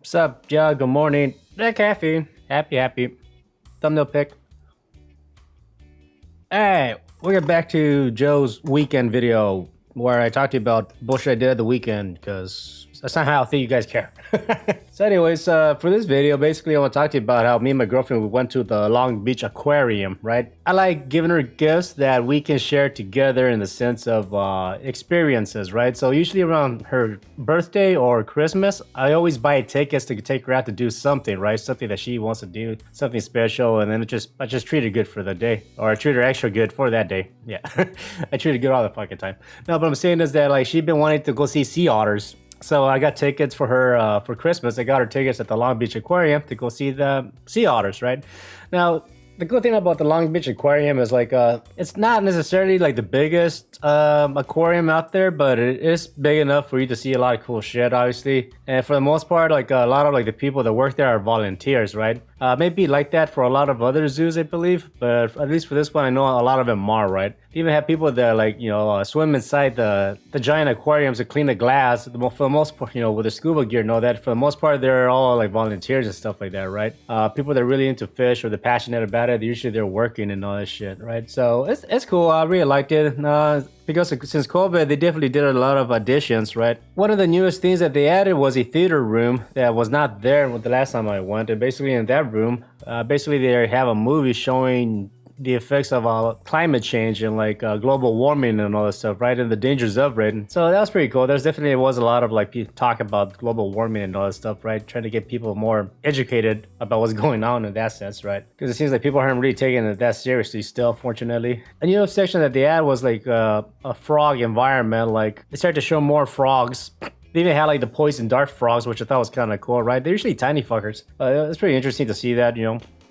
What's up, Joe? Good morning. Hey, Kathy. Happy. Thumbnail pick. Hey, we'll get back to Joe's weekend video where I talked to you about bullshit I did at the weekend because that's not how I think you guys care. So anyways, for this video, basically I want to talk to you about how me and my girlfriend, we went to the Long Beach Aquarium, right? I like giving her gifts that we can share together in the sense of experiences, right? So usually around her birthday or Christmas, I always buy tickets to take her out to do something, right? Something that she wants to do, something special, and then I just treat her good for the day, or I treat her extra good for that day. Yeah, I treat her good all the fucking time. No, but I'm saying is that like she'd been wanting to go see sea otters. So I got tickets for her for Christmas. I got her tickets at the Long Beach Aquarium to go see the sea otters, right? Now, the good thing about the Long Beach Aquarium is like it's not necessarily like the biggest aquarium out there, but it is big enough for you to see a lot of cool shit, obviously. And for the most part, like a lot of like the people that work there are volunteers, right? Maybe like that for a lot of other zoos, I believe, but at least for this one, I know a lot of them are, right? They even have people that like swim inside the giant aquariums to clean the glass. For the most part, with the scuba gear and all that. For the most part, they're all like volunteers and stuff like that, right? People that are really into fish or they're passionate about it, usually they're working and all that shit, right? So it's cool. I really liked it. Because since COVID, they definitely did a lot of additions, right? One of the newest things that they added was a theater room that was not there the last time I went. And basically in that room, basically they have a movie showing the effects of climate change and like global warming and all that stuff, right? And the dangers of it. So that was pretty cool. There's definitely was a lot of like talk about global warming and all that stuff, right? Trying to get people more educated about what's going on in that sense, right? Because it seems like people aren't really taking it that seriously still, fortunately. A new section that they had was like a frog environment. Like they started to show more frogs. They even had like the poison dart frogs, which I thought was kind of cool, right? They're usually tiny fuckers. It's pretty interesting to see that,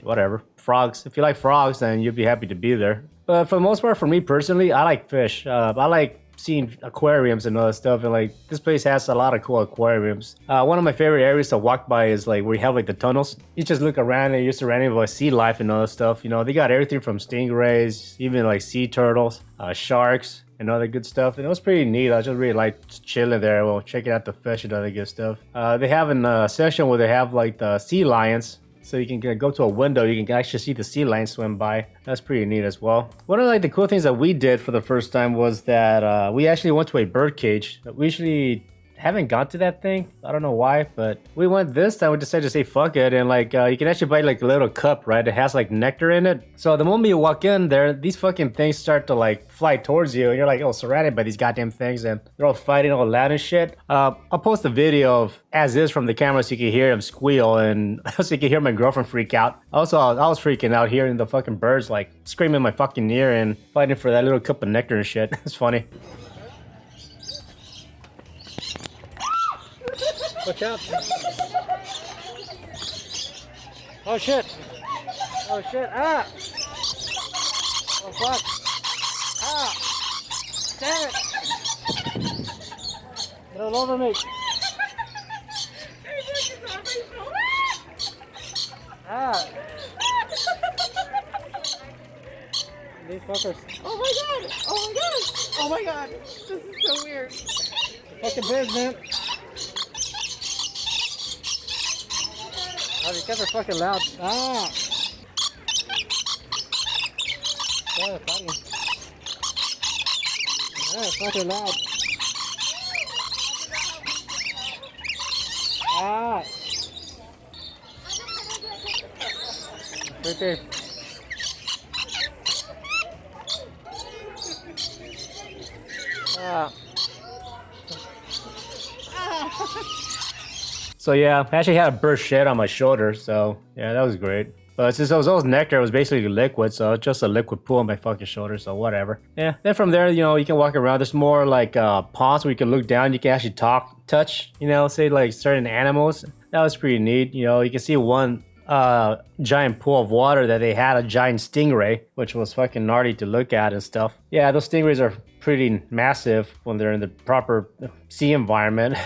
whatever. Frogs. If you like frogs, then you'll be happy to be there. But for the most part, for me personally, I like fish. I like seeing aquariums and all that stuff. And like this place has a lot of cool aquariums. One of my favorite areas to walk by is like where you have like the tunnels. You just look around and you're surrounded by sea life and all that stuff. They got everything from stingrays, even like sea turtles, sharks, and all that good stuff. And it was pretty neat. I just really liked chilling there, checking out the fish and all that good stuff. They have a section where they have like the sea lions. So you can go to a window, you can actually see the sea lions swim by. That's pretty neat as well. One of like the cool things that we did for the first time was that we actually went to a bird cage. We usually haven't gone to that thing. I don't know why, but we went this time. We decided to say fuck it, and like you can actually buy like a little cup, right? It has like nectar in it. So the moment you walk in there, these fucking things start to like fly towards you, and you're like, surrounded by these goddamn things, and they're all fighting all loud and shit. I'll post a video of as is from the camera so you can hear them squeal, and so you can hear my girlfriend freak out. Also, I was freaking out hearing the fucking birds like screaming in my fucking ear and fighting for that little cup of nectar and shit. It's funny. Watch out. Oh shit. Oh shit. Ah. Oh fuck. Ah. Damn it. Get all over me. Ah. These fuckers. Oh my god! Oh my god! Oh my god! This is so weird. Fucking birds, man. Oh, these guys are fucking loud. Ah! Yeah, funny. Yeah, it's fucking loud. Ah! Right there. Ah. So yeah, I actually had a burst shed on my shoulder, so yeah, that was great. But since it was all nectar, it was basically liquid, so it's just a liquid pool on my fucking shoulder, so whatever. Yeah, then from there, you can walk around. There's more like ponds where you can look down, you can actually touch, say like certain animals. That was pretty neat. You can see one giant pool of water that they had a giant stingray, which was fucking gnarly to look at and stuff. Yeah, those stingrays are pretty massive when they're in the proper sea environment.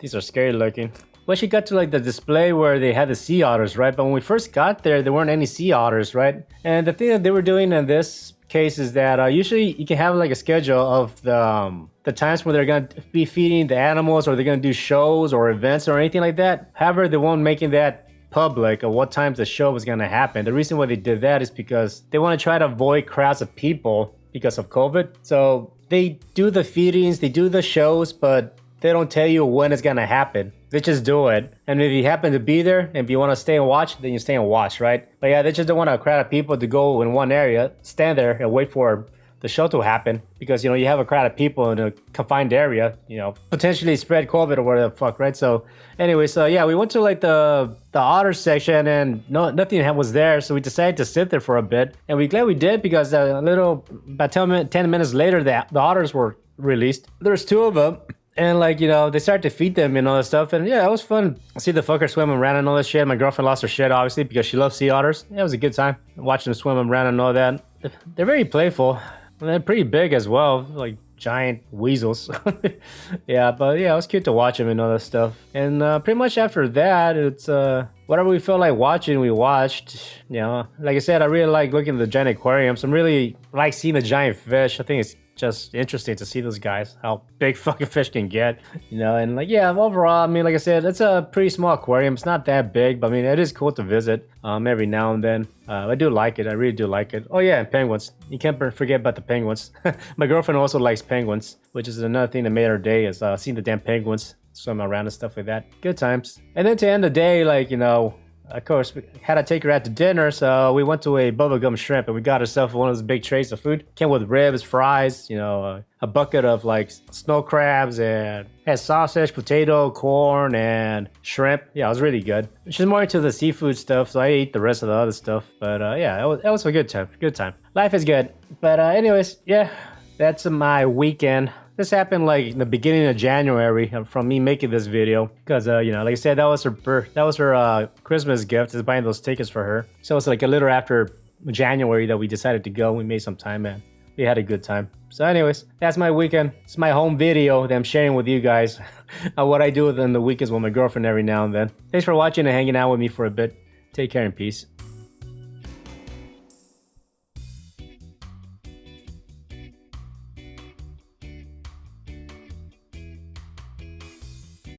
These are scary looking. Well, she got to like the display where they had the sea otters, right? But when we first got there weren't any sea otters, right? And the thing that they were doing in this case is that usually you can have like a schedule of the times where they're going to be feeding the animals, or they're going to do shows or events or anything like that. However, they won't making that public of what times the show was going to happen. The reason why they did that is because they want to try to avoid crowds of people because of COVID. So they do the feedings, they do the shows, but they don't tell you when it's going to happen. They just do it. And if you happen to be there, and if you want to stay and watch, then you stay and watch, right? But yeah, they just don't want a crowd of people to go in one area, stand there and wait for the show to happen, because, you know, you have a crowd of people in a confined area, you know, potentially spread COVID or whatever the fuck, right? So anyway, so yeah, we went to like the otter section, and nothing was there, so we decided to sit there for a bit, and we're glad we did, because about 10 minutes later, the otters were released. There's 2 of them. And like, you know, they started to feed them and all that stuff. And yeah, it was fun. See the fucker swim around and all that shit. My girlfriend lost her shit, obviously, because she loves sea otters. Yeah, it was a good time watching them swim around and all that. They're very playful. And they're pretty big as well, like giant weasels. Yeah, but yeah, it was cute to watch them and all that stuff. And pretty much after that, it's whatever we felt like watching, we watched. You know, like I said, I really like looking at the giant aquariums. I'm really like seeing the giant fish. I think it's just interesting to see those guys, how big fucking fish can get, you know. And like, yeah, overall, I mean, like I said, it's a pretty small aquarium. It's not that big, but I mean, it is cool to visit every now and then. I do like it. I really do like it. Oh yeah, and penguins. You can't forget about the penguins. My girlfriend also likes penguins, which is another thing that made her day, is seeing the damn penguins swim around and stuff like that. Good times. And then to end the day, like, you know, of course, we had to take her out to dinner, so we went to a bubblegum shrimp, and we got ourselves one of those big trays of food. Came with ribs, fries, you know, a bucket of like snow crabs, and had sausage, potato, corn, and shrimp. Yeah, it was really good. She's more into the seafood stuff, so I ate the rest of the other stuff. But yeah, it was a good time. Good time. Life is good. But anyways, yeah, that's my weekend. This happened like in the beginning of January from me making this video, because you know, like I said, that was her Christmas gift, is buying those tickets for her. So it's like a little after January that we decided to go. We made some time, and we had a good time. So anyways, that's my weekend. It's my home video that I'm sharing with you guys. What I do in the weekends with my girlfriend every now and then. Thanks for watching and hanging out with me for a bit. Take care and peace.